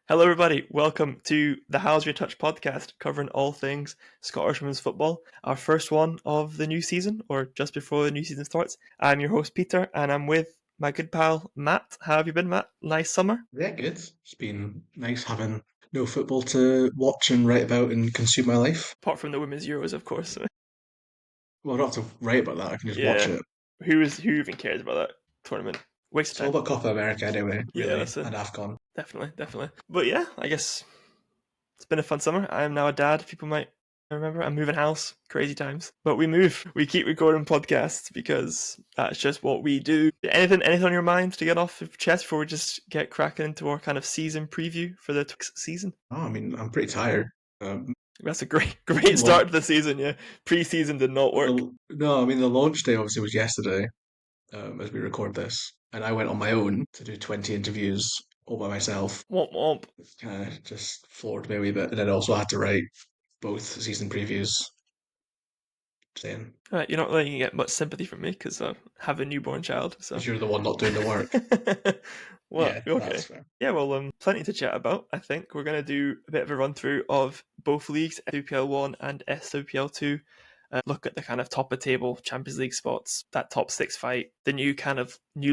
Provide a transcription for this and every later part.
Hello, everybody. Welcome to the How's Your Touch podcast, covering all things Scottish women's football. Our first one of the new season, or just before the new season starts. I'm your host, Peter, and I'm with my good pal, Matt. How have you been, Matt? Nice summer? Yeah, good. It's been nice having no football to watch and write about and consume my life. Apart from the Women's Euros, of course. Well, I don't have to write about that. I can just watch Yeah. it. Who even cares about that tournament? Waste It's of all time. about Copa America anyway, Yeah, really, that's it. and AFCON. Definitely. But yeah, I guess it's been a fun summer. I am now a dad. People might remember I'm moving house. Crazy times. But we move. We keep recording podcasts because that's just what we do. Anything on your mind to get off your chest before we just get cracking into our kind of season preview for the season? Oh, I mean, I'm pretty tired. That's a great Well, start to the season, yeah. Pre-season did not work. no, I mean the launch day obviously was yesterday, as we record this, and I went on my own to do 20 interviews all by myself. Womp womp. It kind of just floored me a wee bit, and then I also had to write both season previews. Saying Right, you're not letting you get much sympathy from me because I have a newborn child, so. because you're the one not doing the work. Well, Yeah, okay. that's fair. Yeah, well, plenty to chat about. I think we're going to do a bit of a run through of both leagues, SWPL 1 and SWPL 2. Look at the kind of top of table Champions League spots, that top six fight, the new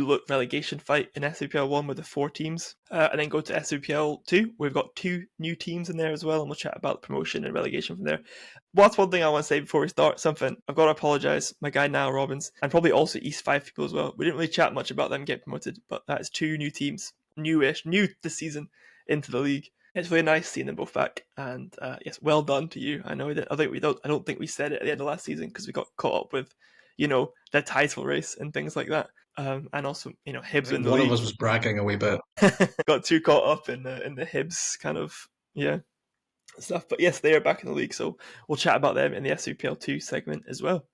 look relegation fight in SWPL 1 with the four teams, and then go to SWPL 2. We've got two new teams in there as well, and we'll chat about promotion and relegation from there. What's one thing I want to say before we start? Something I've got to apologise. My guy Niall Robbins, and probably also East 5 people as well. We didn't really chat much about them getting promoted, but that is two new teams, new this season into the league. It's really nice seeing them both back, and yes, well done to you. I know I don't think we said it at the end of last season because we got caught up with, the title race and things like that, and also I Hibs in think the one of league. us was bragging a wee bit. Got too caught up in the Hibs kind of stuff, but yes, they are back in the league, so we'll chat about them in the SWPL 2 segment as well.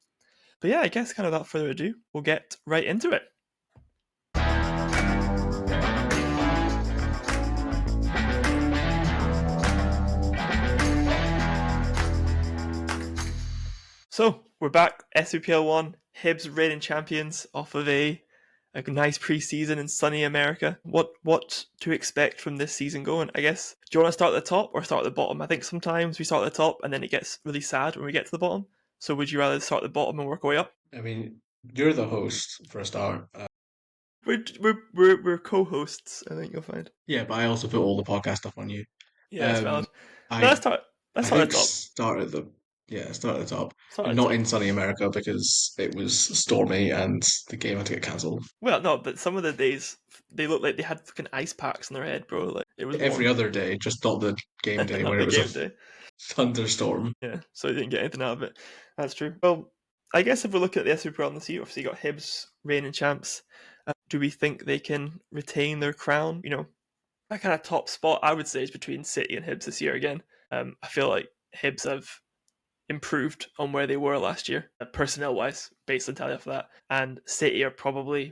But yeah, I guess kind of without further ado, we'll get right into it. So we're back. SWPL 1, Hibs reigning champions off of a nice pre-season in sunny America. What to expect from this season going? I guess. Do you want to start at the top or start at the bottom? I think sometimes we start at the top and then it gets really sad when we get to the bottom. So would you rather start at the bottom and work our way up? I mean, you're the host for a start. We're co-hosts. I think you'll find. Yeah, but I also put all the podcast stuff on you. Yeah, that's Um, valid. No, I let's I start at think the top. start at the top, Start and at the not top. in sunny America because it was stormy and the game had to get cancelled. Well, no, but some of the days they looked like they had fucking ice packs on their head, bro. Like it was Every warm, other day, just not the game day not where it the was a game day. thunderstorm. Yeah, so he didn't get anything out of it. That's true. Well, I guess if we look at the SWPL this year, obviously you got Hibs reigning champs. Do we think they can retain their crown? That kind of top spot I would say is between City and Hibs this year again. I feel like Hibs have improved on where they were last year, personnel wise, based entirely off of that. And City are probably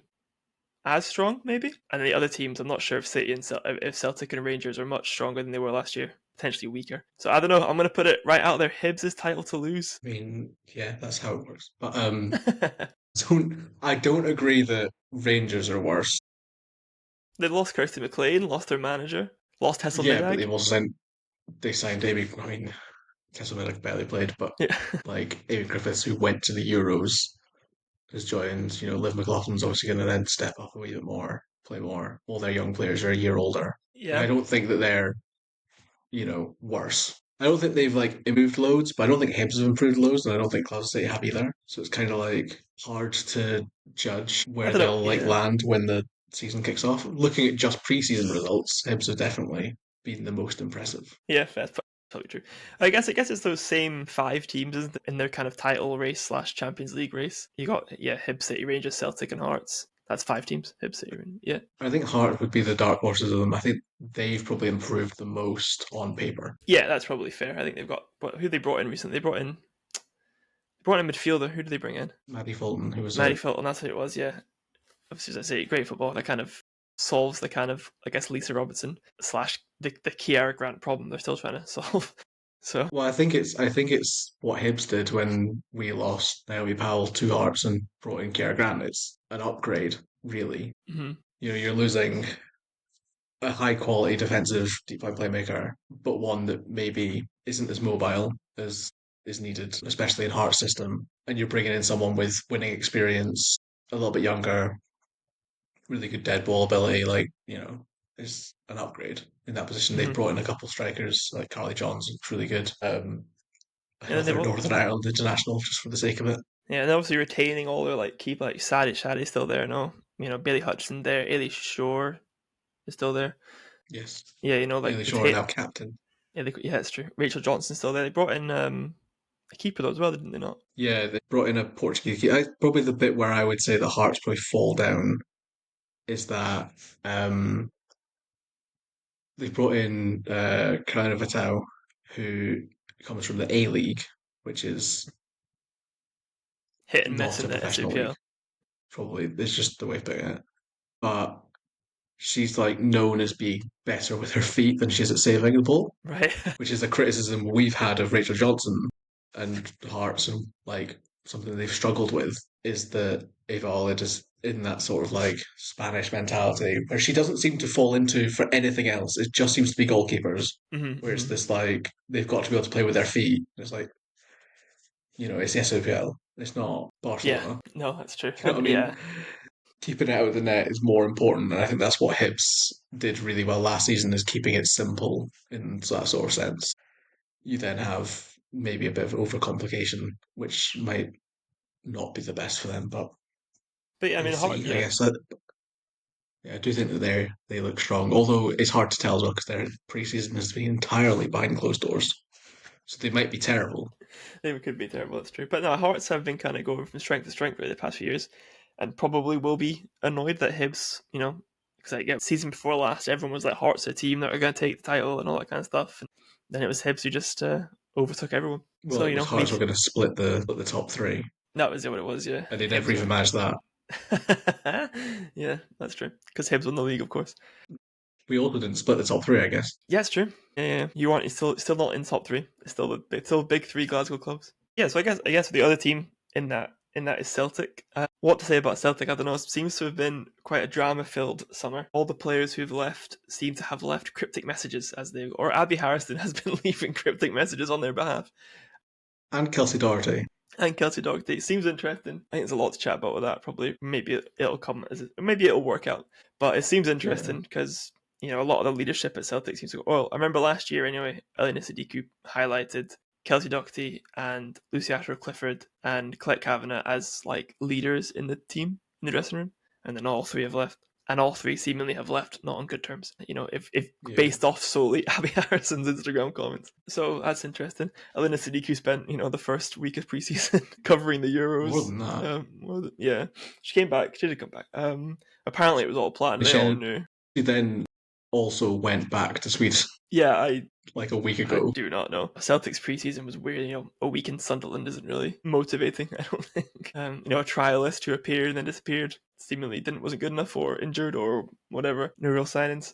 as strong, maybe. And the other teams, I'm not sure if if Celtic and Rangers are much stronger than they were last year, potentially weaker. So I don't know. I'm going to put it right out there. Hibs' title to lose. I mean, yeah, that's how it works. But I don't agree that Rangers are worse. They lost Kirsty McLean, lost their manager, lost Hessel Yeah, but Middag. they signed Amy. I mean, Kesselman barely played, but Yeah, like Amy Griffiths, who went to the Euros, has joined. Liv McLaughlin's obviously going to then step up a wee bit more, play more. All their young players are a year older. Like, I yeah. don't think that they're worse. I don't think they've like improved loads, but I don't think Hibs have improved loads, and I don't think Glasgow City have either. So it's kind of like hard to judge I where don't know. they'll like Yeah, land when the season kicks off. Looking at just pre-season results, Hibs have definitely been the most impressive. yeah. That's probably true. I guess it's those same five teams isn't it, in their kind of title race slash Champions League race. You got Hibs, City, Rangers, Celtic, and Hearts. That's five teams. Hibs, City, yeah. I think Heart would be the dark horses of them. I think they've probably improved the most on paper. Yeah, that's probably fair. I think they've got who they brought in recently. They brought in a midfielder. Who did they bring in? Maddie Fulton, who was Maddie a Fulton. That's who it was. Yeah, obviously, as I say, great football. That kind of solves the kind of I guess Lisa Robertson slash the Kiara Grant problem they're still trying to solve. So well, I think it's what Hibs did when we lost Naomi Powell, two hearts, and brought in Kiera Grant. It's an upgrade, really. mhm. You're losing a high quality defensive deep line playmaker, but one that maybe isn't as mobile as is needed, especially in Hart's system. And you're bringing in someone with winning experience, a little bit younger, really good dead ball ability, like, is an upgrade in that position. They've Mm-hmm. brought in a couple of strikers, like Carly Johns, who's really good. And then they Another will, Northern Ireland international, just for the sake of it. yeah, and obviously retaining all their like keep like Shaddy's still there, no? Bailey Hutchinson there, Ailey Shore is still there. Yes. Yeah, like Ailey Shore retain. now captain. Yeah, yeah, it's true. Rachel Johnson's still there. They brought in a keeper though as well, didn't they not? Yeah, they brought in a Portuguese. Probably the bit where I would say the Hearts probably fall down is that they brought in Carolina Vital, who comes from the A League, which is Hit and miss not in a the professional league. SWPL, Probably it's just the way of putting it. But she's like known as being better with her feet than she is at saving the ball, right? which is a criticism we've had of Rachel Johnson and Hearts, and like something they've struggled with is that Eva Olid is in that sort of like Spanish mentality where she doesn't seem to fall into for anything else. It just seems to be goalkeepers. Where it's Mm-hmm. this like they've got to be able to play with their feet. It's like, it's the SWPL. It's not Yeah, Barcelona. no, that's true. You know And what I mean? yeah, Keeping it out of the net is more important, and I think that's what Hibs did really well last season, is keeping it simple in that sort of sense. You then have maybe a bit of overcomplication, which might not be the best for them, but but yeah, I we'll mean, Hart, see. I yeah, guess that yeah, I do think that they look strong, although it's hard to tell as well because their preseason has been entirely behind closed doors, so they might be terrible. they could be terrible. That's true. But no, Hearts have been kind of going from strength to strength really the past few years, and probably will be annoyed that Hibs, because like season before last, everyone was like Hearts are a team that are going to take the title and all that kind of stuff, and then it was Hibs who just overtook everyone. Well, So it was I mean, Hearts were going to split the top three, that was what it was. Yeah, and they never Hibs even were. managed that. Yeah, that's true. Because Hibs won the league, of course. We also didn't split the top three, I guess. Yeah, it's true. Yeah. You aren't. You're still not in top three. It's still big three Glasgow clubs. Yeah. So I guess the other team in that is Celtic. What to say about Celtic? I don't know. It seems to have been quite a drama-filled summer. All the players who've left seem to have left cryptic messages or Abby Harrison has been leaving cryptic messages on their behalf. And Kelsey Doherty. And Kelsey Doherty seems interesting. I think there's a lot to chat about with that. Probably, maybe it'll come maybe it'll work out. But it seems Yeah. interesting because a lot of the leadership at Celtic seems to go. Well, I remember last year anyway. Elena Sadiku highlighted Kelsey Doherty and Lucy Ashford Clifford and Colette Kavanagh as like leaders in the team in the dressing room, and then all three have left. And all three seemingly have left not on good terms. If Yeah. based off solely Abby Harrison's Instagram comments. So that's interesting. Elena Sadiku spent, the first week of preseason covering the More Euros. than that. Yeah, she came back. She did come back. Apparently it was all planned. They all Michelle, knew. she then also went back to Sweden Yeah, I like a week I ago. do not know. Celtic's preseason was weird. A week in Sunderland isn't really motivating. I don't think. A trialist who appeared and then disappeared, seemingly wasn't good enough or injured or whatever. No real signings.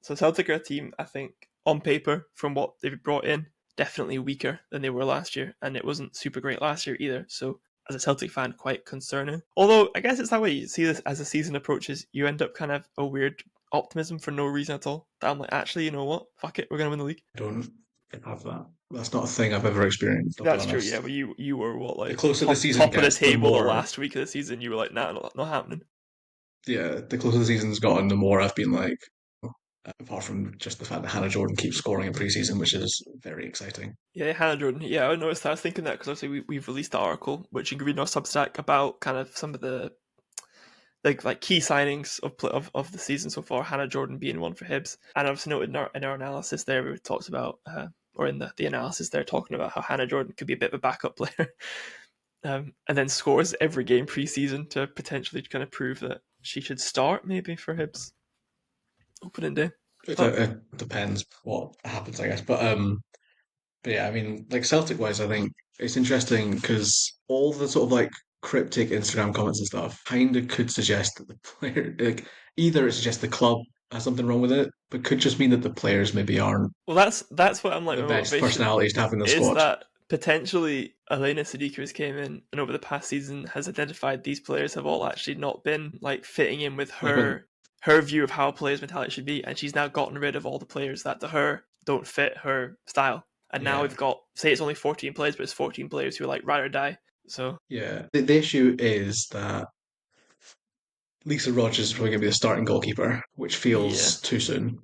So Celtic are a team, I think, on paper, from what they've brought in, definitely weaker than they were last year, and it wasn't super great last year either. So as a Celtic fan, quite concerning. Although I guess it's that way. You see this as the season approaches, you end up kind of a weird optimism for no reason at all. That I'm like, actually, you know what? Fuck it, we're gonna win the league. I don't have that. That's not a thing I've ever experienced, I'll be That's true. Yeah, honest. but you were what, The like closer the season top of the gets, the table the more, last week of the season. You were like, nah, not happening. yeah, the closer the season's gotten, the more I've been like, apart from just the fact that Hannah Jordan keeps scoring in preseason, which is very exciting. Yeah, Hannah Jordan. Yeah, I noticed that. I was thinking that because obviously we've released the article, which you can read on our Substack about kind of some of the like key signings of the season so far. Hannah Jordan being one for Hibs, and I've noted in our analysis there we talked about, or in the analysis there talking about how Hannah Jordan could be a bit of a backup player, and then scores every game preseason to potentially kind of prove that she should start maybe for Hibs opening day. But It depends what happens, I guess. But yeah, I mean, like Celtic wise, I think it's interesting because all the sort of like cryptic Instagram comments and stuff kind of could suggest that the player, like, either it suggests the club has something wrong with it, but could just mean that the players maybe aren't well, that's what I'm like. the My best motivation personalities to have in the is squad. that potentially Elena Sadiku has came in and over the past season has identified these players have all actually not been like fitting in with Like when her her view of how a player's mentality should be, and she's now gotten rid of all the players that to her don't fit her style. And now Yeah, we've got, say it's only 14 players, but it's 14 players who are like ride or die. So yeah. The issue is that Lisa Rogers is probably going to be the starting goalkeeper, which yeah, feels too soon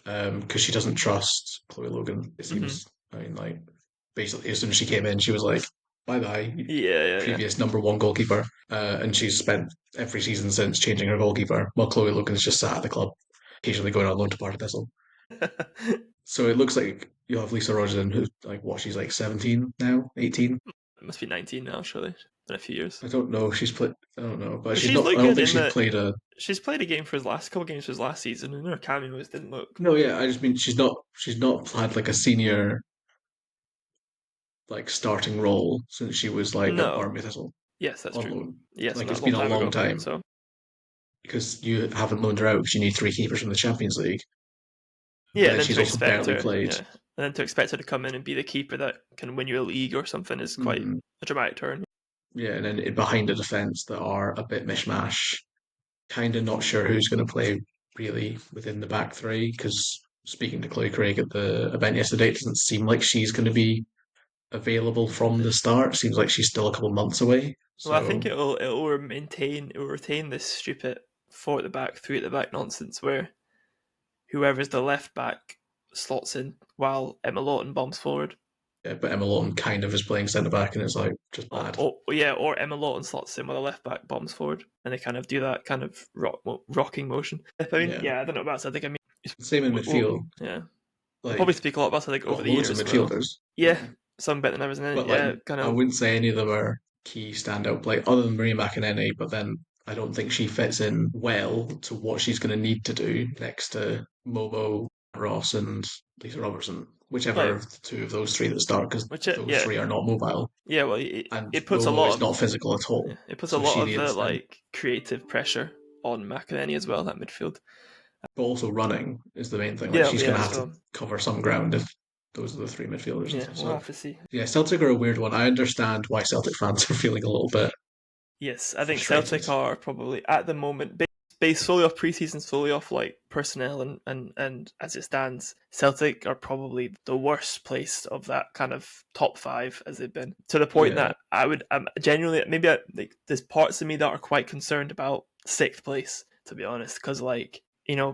because she doesn't trust Chloe Logan. It hmm seems. I mean, like basically, as soon as she came in, she was like, "Bye bye, yeah, yeah, yeah. previous number one goalkeeper," and she's spent every season since changing her goalkeeper. While Chloe Logan's just sat at the club, occasionally going on loan to Partick Thistle. It So it looks like you'll have Lisa Rogers in, who's like what? She's like 17 now, 18. must be 19 now, surely, in a few years. I don't know. She's played. I don't know, but But she's she's not. looked I don't good think in she's the. played a. She's played a game for his last couple games for his last season, and her cameos didn't look. No, yeah. I just mean she's not. She's not had like a senior like starting role since she was like at No. Barnby Thistle Yes, that's on true. loan. Yes, and Like that it's was a long been a time long ago. time So because you haven't loaned her out because you need three keepers from the Champions League, yeah, and and then then she's to also expect barely her, played. yeah, and then to expect her to come in and be the keeper that can win you a league or something is quite Mm, a dramatic turn. yeah, and then behind a defence that are a bit mishmash. Kind of not sure who's going to play really within the back three because speaking to Chloe Craig at the event yesterday, it doesn't seem like she's going to be available from the start. Seems like she's still a couple months away. Well, I think So it will retain this stupid four at the back, three at the back nonsense where whoever's the left back slots in while Emma Lawton bombs forward. yeah, but Emma Lawton kind of is playing centre back and it's like just Or, bad. or yeah, or Emma Lawton slots in while the left back bombs forward, and they kind of do that kind of rocking motion. I mean, Yeah. yeah, I don't know about Celtic. I mean, Same in midfield. yeah, we'll probably Like speak a lot about Celtic we've over got the loads year of as well. midfielders. Yeah, Yeah. some better than others, and then But like yeah, kind I of. wouldn't say any of them are key standout play other than Maria McInerney, but then I don't think she fits in well to what she's going to need to do next to Momo, Ross, and Lisa Robertson, whichever Like of the two of those three that start, because which those yeah, three are not mobile, yeah, well, and it puts a Momo lot is of not physical at all. yeah, it puts a So lot she of the needs them. like creative pressure on McElhenney as well that midfield. But also running is the main thing. Like Yeah, she's going yeah. to have to So cover some ground if those are the three midfielders and yeah, stuff. we'll So have to see. yeah, Celtic are a weird one. I understand why Celtic fans are feeling a little bit Yes, I think frustrated. Celtic are probably at the moment based solely off preseason, solely off like personnel and as it stands, Celtic are probably the worst place of that kind of top five as they've been to the point Yeah, that I'm genuinely like there's parts of me that are quite concerned about sixth place to be honest because like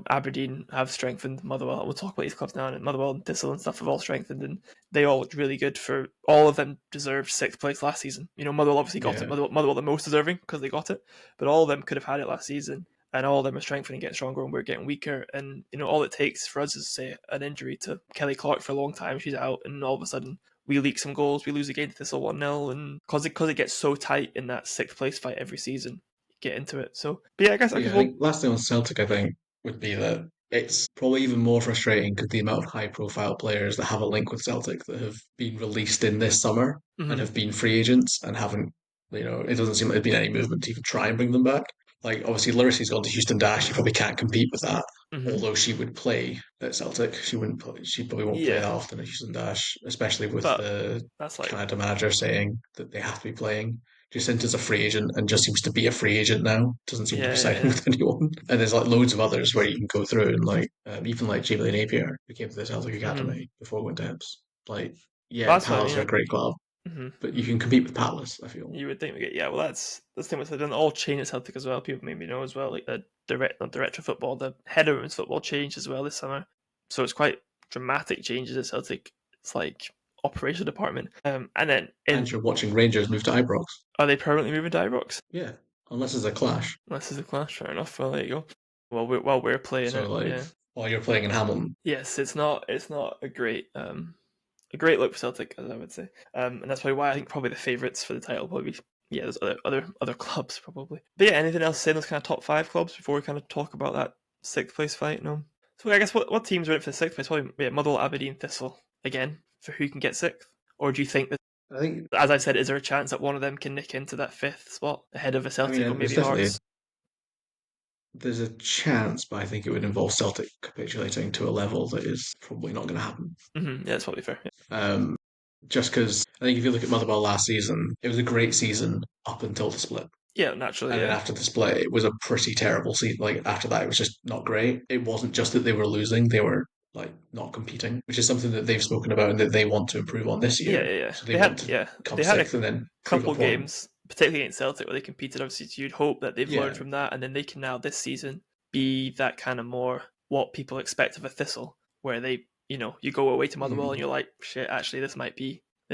Aberdeen have strengthened. Motherwell, we'll talk about these clubs now, and Motherwell and Thistle and stuff have all strengthened, and they all looked really good for all of them deserved sixth place last season. Motherwell obviously got it. yeah, Motherwell the most deserving because they got it, but all of them could have had it last season, and all of them are strengthening, getting stronger, and we're getting weaker. And all it takes for us is say an injury to Kelly Clark for a long time. She's out, and all of a sudden we leak some goals, we lose again to Thistle 1-0, and because it gets so tight in that sixth place fight every season, get into it. So, but yeah, I guess yeah. I we'll. think last thing on Celtic, I think would be that it's probably even more frustrating because the amount of high-profile players that have a link with Celtic that have been released in this summer and Mhm. have been free agents and haven't, it doesn't seem like there's been any movement to even try and bring them back. Like obviously, Larissy's gone to Houston Dash. You probably can't compete with that. Mhm. Although she would play at Celtic, she wouldn't. She probably won't play Yeah, that often at Houston Dash, especially with but the that's like Canada manager saying that they have to be playing. Jacinta's a free agent and just seems to be a free agent now. Doesn't seem to be yeah, yeah, signing yeah. with anyone. And there's like loads of others where you can go through and like even like Julie Napier who came to the Celtic Mhm. Academy before going to Hibs. Like yeah, That's what I Palace mean. are a great club, Mhm. but you Mhm. can compete with Palace. I feel. You would think we get yeah. Well, that's the thing with it. And all change at Celtic as well. People maybe know as well. Like the not director of football, the head of women's football changed as well this summer. So it's quite dramatic changes at Celtic. It's like operational department. And then And in you're watching Rangers move to Ibrox. are they permanently moving to Ibrox? Yeah, unless it's a clash. This is a clash. Fair enough. Well, there you go. Well, while we're playing So it, like yeah. while you're playing in Hamilton, Yes, it's not a great look for Celtic, as I would say, and that's probably why I think probably the favourites for the title probably yeah, there's other clubs probably. But yeah, anything else to say in those kind of top five clubs before we kind of talk about that sixth place fight? No. So I guess what teams are in it for the sixth place? Probably yeah, Motherwell, Aberdeen, Thistle again for who can get sixth, or do you think that? I think. As I said, is there a chance that one of them can nick into that fifth spot ahead of a I Celtic or mean, maybe Hearts? there's a chance, but I think it would involve Celtic capitulating to a level that is probably not going to happen. Yeah, that's probably fair. Yeah. Just because I think if you look at Motherwell last season, it was a great season up until the split. Yeah, naturally, And then yeah. after the split, it was a pretty terrible season. Like after that, it was just not great. It wasn't just that they were losing; they were like not competing, which is something that they've spoken about and that they want to improve on this Yeah, year. yeah, yeah. So they want to come They had a sixth and then prove a couple point. games, particularly against Celtic, where they competed. Obviously, so you'd hope that they've learned Yeah. from that, and then they can now this season be that kind of more what people expect of a Thistle, where they, you go away to Motherwell and Mm. you're like, shit, actually, this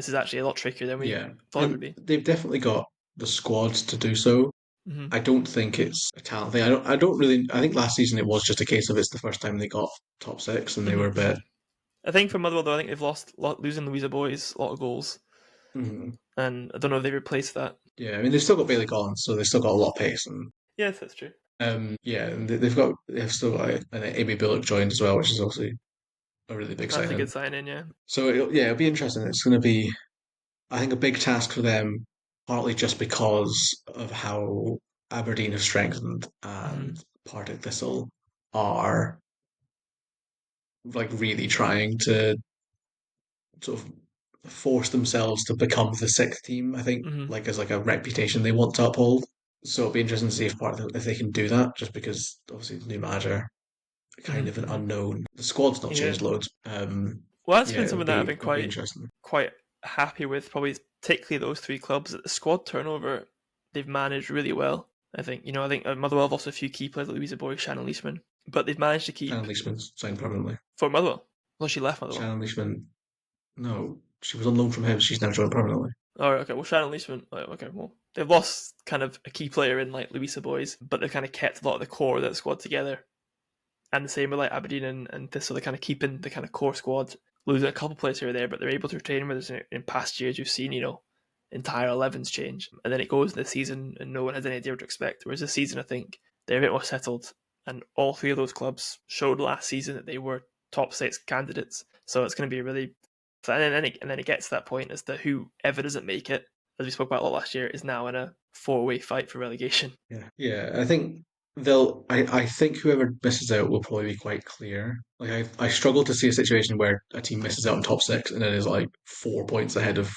is actually a lot trickier than we Yeah. thought it would And be. they've definitely got the squads to do so. Hmm. I don't think it's a talent thing. I don't really. I think last season it was just a case of it's the first time they got top six and they Hmm. were a Hmm. bit. I think for Motherwell, though, I think they've losing Louisa Boys a lot of goals, Mm. and I don't know if they replaced that. Yeah, I mean they've still got Bailey Collins, so they've still got a lot of pace, and Yes, that's true. yeah, and they've still got and Amy Bullock joined as well, which is obviously a really big That's a good signing. sign in, yeah. So it'll be interesting. It's going to be, I think, a big task for them, partly just because of how Aberdeen have strengthened Hmm. and Partick Thistle are like really trying to sort of force themselves to become the sixth team. I think, Hmm. like as like a reputation they want to uphold. So it'll be interesting to see if they can do that. Just because obviously the new manager, kind Hmm. of an Hmm. unknown. The squad's not Yeah. changed loads. Well, that's Yeah, been something that I've been it'll be quite interesting. quite happy with. Probably particularly those three clubs. That the squad turnover they've managed really well. I think I think Motherwell have also a few key players like Louisa Boy, Shannon Leishman, but they've managed to keep Shannon Leishman's signed permanently. for Motherwell. Well, she left Motherwell. Shannon Leishman, no, she was on loan from him. She's now joined permanently. Oh, okay. Well, Shannon Leishman. Okay. Well, they've lost kind of a key player in like Louisa Boys, but they've kind of kept a lot of the core of that squad together. And the same with like Aberdeen and Thistle, they're kind of keeping the kind of core squad, losing a couple players here or there, but they're able to retain them. Whereas in past years, you've seen entire 11s change, and then it goes in the season, and no one has any idea what to expect. Whereas this season, I think they're a bit more settled, and all three of those clubs showed last season that they were top six candidates. So it's going to be a really, and then it gets to that point as to whoever doesn't make it, as we spoke about a lot last year, is now in a four-way fight for relegation. Yeah, yeah. I think I think whoever misses out will probably be quite clear. Like I struggle to see a situation where a team misses out on top six and then is like 4 points ahead of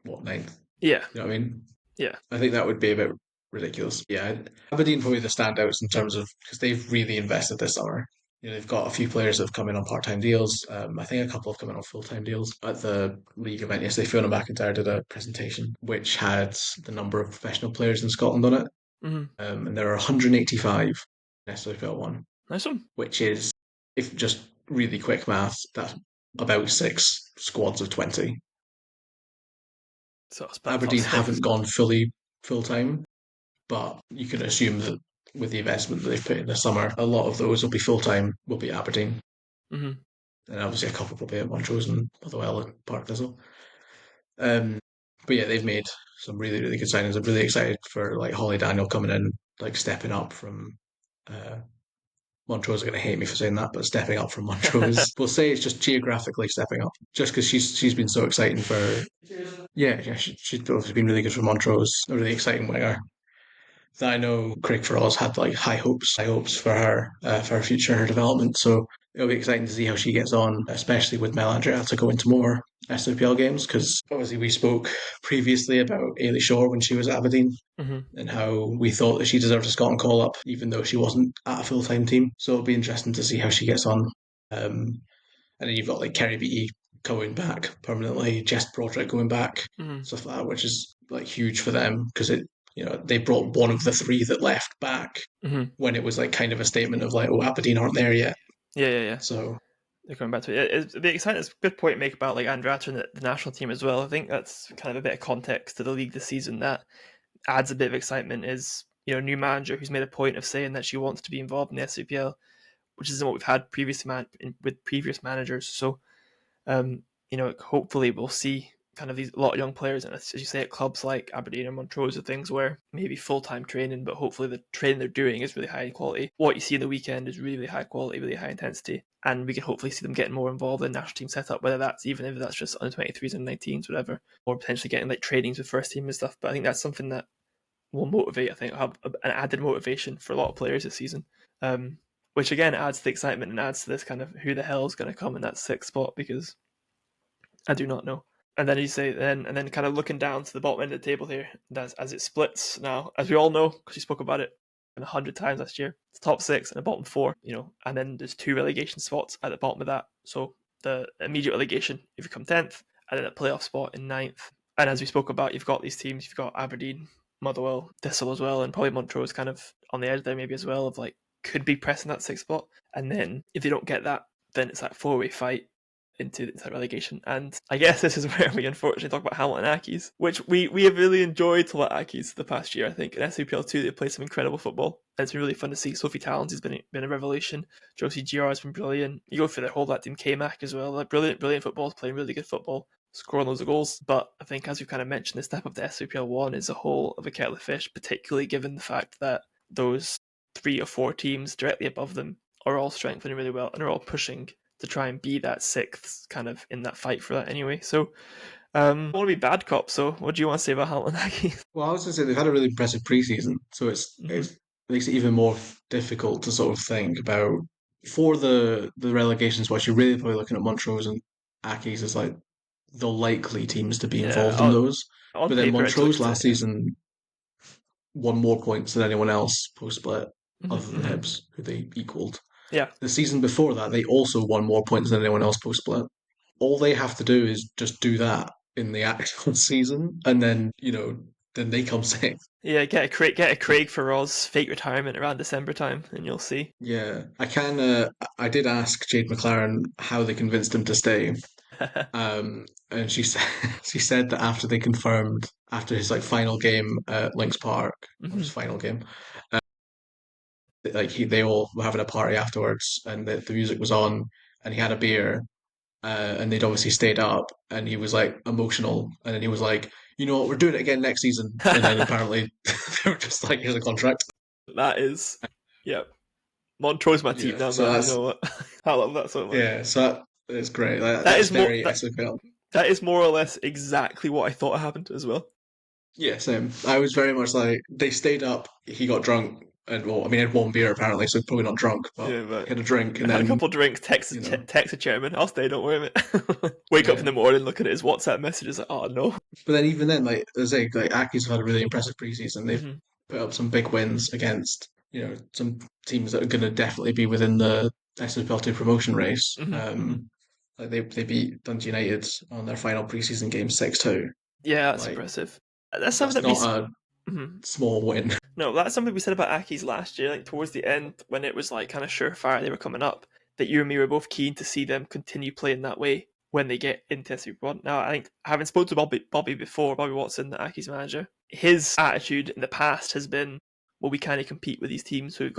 what ninth. Yeah, You know what I mean? yeah. I think that would be a bit ridiculous. Yeah, Aberdeen probably the standouts in terms of because they've really invested this summer. They've got a few players that have come in on part-time deals. I think a couple have come in on full-time deals. At the league event yesterday, Fiona McIntyre did a presentation which had the number of professional players in Scotland on it. Mm-hmm. And there are 185 in SWPL 1, Nice one. which is, if just really quick maths, that's about six squads of 20. So it's about top Aberdeen six. haven't gone fully full time, but you can assume that with the investment that they've put in this summer, a lot of those will be full time, will be Aberdeen. Mm-hmm. And obviously a couple will be at Montrose and Motherwell and Park Thistle. Um, but yeah, they've made some really, really good signings. I'm really excited for like Holly Daniel coming in, like stepping up from uh, Montrose are going to hate me for saying that, but stepping up from Montrose, we'll say it's just geographically stepping up, just because she's been so exciting for. Yeah, she's obviously been really good for Montrose, a really exciting winger. That I know Craig Frost had like high hopes for her future, her development. So it'll be exciting to see how she gets on, especially with Melandria to go into more SWPL games. Because obviously we spoke previously about Ailey Shore when she was at Aberdeen, Mm-hmm. and how we thought that she deserved a Scotland call up, even though she wasn't at a full time team. So it'll be interesting to see how she gets on. And then you've got like Kerry Beattie going back permanently, Jess Broderick going back, Mm-hmm. stuff like that, which is like huge for them because they brought one of the three that left back Mm-hmm. when it was like kind of a statement of like, oh, Aberdeen aren't there yet. Yeah, yeah, yeah. So They're coming back to it. It'd be exciting. It's a good point to make about like Andrata and the national team as well. I think that's kind of a bit of context to the league this season that adds a bit of excitement. Is a new manager who's made a point of saying that she wants to be involved in the SWPL, which isn't what we've had with previous managers. So hopefully we'll see kind of these a lot of young players, and as you say, at clubs like Aberdeen and Montrose, are things where maybe full time training, but hopefully the training they're doing is really high quality. What you see in the weekend is really, really high quality, really high intensity, and we can hopefully see them getting more involved in national team setup, whether that's even if that's just under 23s and 19s, whatever, or potentially getting like trainings with first team and stuff. But I think that's something that will motivate. I think have an added motivation for a lot of players this season. Which again adds to the excitement and adds to this kind of who the hell is going to come in that sixth spot because I do not know. And then you say then, and then kind of looking down to the bottom end of the table here, as it splits now, as we all know, because you spoke about it 100 times last year. It's top six and the bottom four, and then there's two relegation spots at the bottom of that. So the immediate relegation if you come 10th, and then a playoff spot in ninth. And as we spoke about, you've got these teams, you've got Aberdeen, Motherwell, Thistle as well, and probably Montrose kind of on the edge there maybe as well of like could be pressing that sixth spot. And then if they don't get that, then it's that four-way fight into that relegation. And I guess this is where we unfortunately talk about Hamilton Accies, which we have really enjoyed to let Accies the past year. I think in SWPL 2 they played some incredible football. And it's been really fun to see. Sophie Talons has been a revelation. Josie GR has been brilliant. You go through the whole that team, K-Mac as well. Like brilliant football, playing really good football, scoring loads of goals. But I think as we've kind of mentioned, the step up to SWPL 1 is a whole of a kettle of fish, particularly given the fact that those 3 or 4 teams directly above them are all strengthening really well and are all pushing to try and be that sixth kind of in that fight for that anyway. So I want to be bad cop. So what do you want to say about Hamilton Aggies? Well, I was going to say they've had a really impressive preseason, so Mm-hmm. it's makes it even more difficult to sort of think about for the relegation spots. You're really probably looking at Montrose and Accies as like the likely teams to be Yeah, involved in those. on But then paper it Montrose looks it. last Yeah. season won more points than anyone else post split, other Mm-hmm, than mm-hmm. Hibs, who they equalled. Yeah, The season before that, they also won more points than anyone else post split. All they have to do is just do that in the actual season, and then then they come sixth. yeah. Get a Craig for Roz fake retirement around December time, and you'll see. Yeah, I did ask Jade McLaren how they convinced him to stay, and she said she said that after they confirmed after his like final game at Lynx Park, or his Mm-hmm. final game, like they all were having a party afterwards, and the music was on, and he had a beer, and they'd obviously stayed up, and he was like emotional, and then he was like, you know what, we're doing it again next season, and then apparently they were just like, here's a contract. That is, yeah. Montrose my team Yeah, down so there. You that's know what? I love that so much. yeah, so it's great. That That's is more very that SOPL. that is more or less exactly what I thought happened as well. Yeah, same. I was very much like they stayed up. He got drunk, and well, I mean, he had one beer apparently, so probably not drunk, but Yeah, he but had a drink, and had a then couple of drinks, text you know, text the chairman. I'll stay. Don't worry, mate. Wake up in yeah. the morning, look at his WhatsApp messages. Like, oh no. But then even then, like as I say, like Aki's have had a really impressive preseason. They've Mm-hmm. put up some big wins against some teams that are going to definitely be within the SWPL2 promotion race. Mm-hmm. Mm-hmm. Like they beat Dundee United on their final preseason game 6-2. Yeah, that's Like impressive. That's something that's that we. not a Mhm. small win. No, that's something we said about Aki's last year. Like towards the end, when it was like kind of surefire they were coming up, that you and me were both keen to see them continue playing that way when they get into Super One. Now, I think having spoken to Bobby before, Bobby Watson, the Aki's manager, his attitude in the past has been, well, we kind of compete with these teams, so we've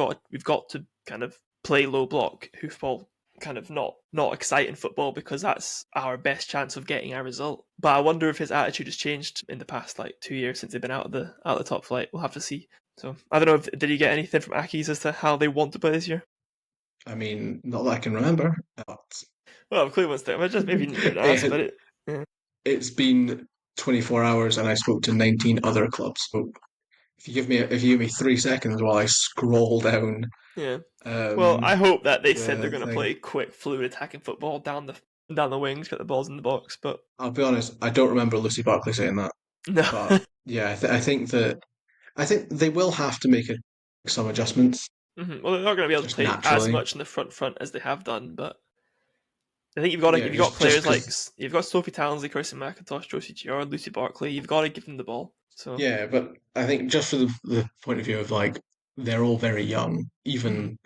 got to kind of play low block, hoofball, kind of not exciting football because that's our best chance of getting our result. But I wonder if his attitude has changed in the past like 2 years since they've been out of the top flight. We'll have to see. So I don't know if did you get anything from Aki's as to how they want to play this year? I mean, not that I can remember. But Well, clearly wants to. Just maybe you didn't it ask, had, but yeah, it's been 24 hours and I spoke to 19 other clubs. So if you give me 3 seconds while I scroll down yeah. Well, I hope that they said they're the going to thing, play quick, fluid attacking football down the wings, get the balls in the box. But I'll be honest, I don't remember Lucy Barkley saying that. no. But yeah, I think they will have to make some adjustments Well, they're not going to be able to just play as naturally. much in the front as they have done, but I think Yeah, you've got just players like because. you've got Sophie Townsley, Kirsten McIntosh, Josie Giard, Lucy Barkley. You've got to give them the ball. So Yeah, but I think just for the point of view of like they're all very young. mhm. Even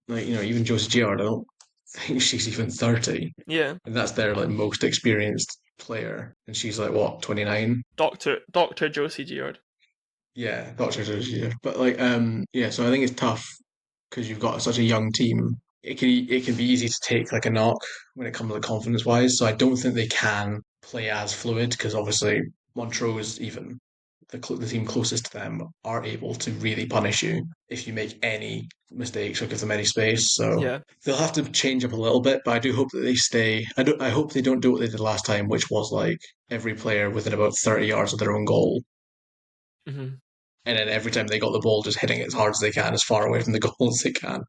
like even Josie Giard, I don't think she's even 30, Yeah, and that's their like most experienced player, and she's like what 29. Doctor Josie Giard. Yeah, Doctor Josie Giard. But like yeah, so I think it's tough because you've got such a young team. It can be easy to take like a knock when it comes to confidence wise. So I don't think they can play as fluid because obviously Montrose even the team closest to them are able to really punish you if you make any mistakes or give them any space. So Yeah. they'll have to change up a little bit, but I do hope that they stay. I hope they don't do what they did last time, which was like every player within about 30 yards of their own goal. hmm And then every time they got the ball, just hitting it as hard as they can, as far away from the goal as they can.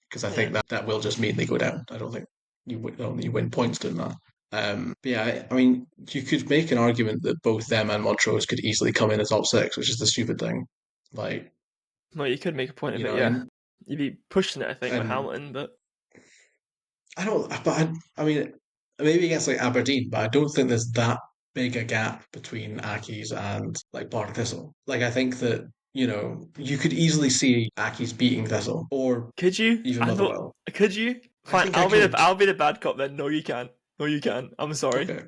Because I Yeah. think that will just mean they go down. I don't think you win points doing that. But yeah, I mean, you could make an argument that both them and Montrose could easily come in the top six, which is the stupid thing. Like, Well, you could make a point of you it, know, yeah. and You'd be pushing it, I think, with and Hamilton, but I don't, but I mean, maybe against like Aberdeen, but I don't think there's that big a gap between Aki's and like Partick Thistle. Like, I think that you could easily see Aki's beating Thistle or could you? even I thought, Motherwell. could you? I Fine, think I could. I'll be the bad cop then. No, you can't. No, you can't. I'm sorry. Okay,